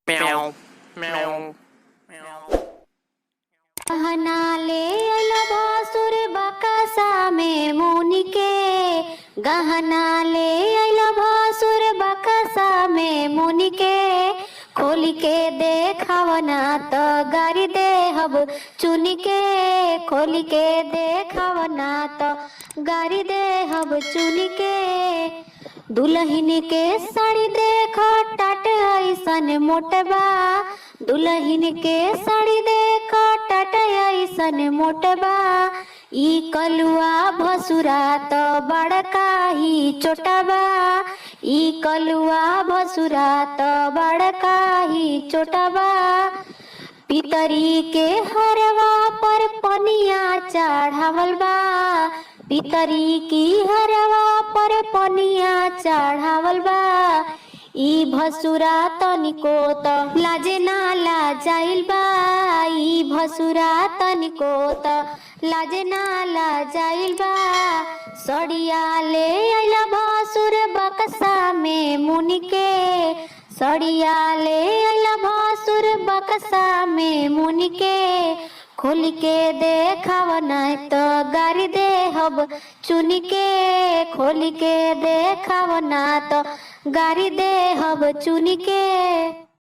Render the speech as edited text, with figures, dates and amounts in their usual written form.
meow, meow, meow. गहना ले अइला भासुर बकसा में मुनि के, गहना ले अइला भासुर बकसा में मुनि के, खोली के देखावना तो गारी देहब चुनी के, खोली के देखावना तो गारी देहब चुनी के। दुल्हन के साड़ी देखो टाट ऐसन मोटबा, दुल्हन के साड़ी देखो टाट ऐसन मोटबा, ई कलुआ भसुरा तो बड़का ही चोटबा, ई कलुआ भसुरा तो बड़का ही चोटबा। पितरी के हरवा पर पनिया चढ़ावल बा, पितरी की हरवा पर पनिया चढ़ावल बा, ई भसुरा तनिको तो लाजे ना लाजाइल बा, ई भसुरा तनिको तो लाजे ना लाजाइल बा। सड़िया ले अइला भसुर बक्सा में मुनि के, सड़िया ले अइला भसुर बक्सा में मुनि के, खोल के देखावना तो गारी देहब चुनी के, खोल के देखावना तो गारी देहब चुनी के।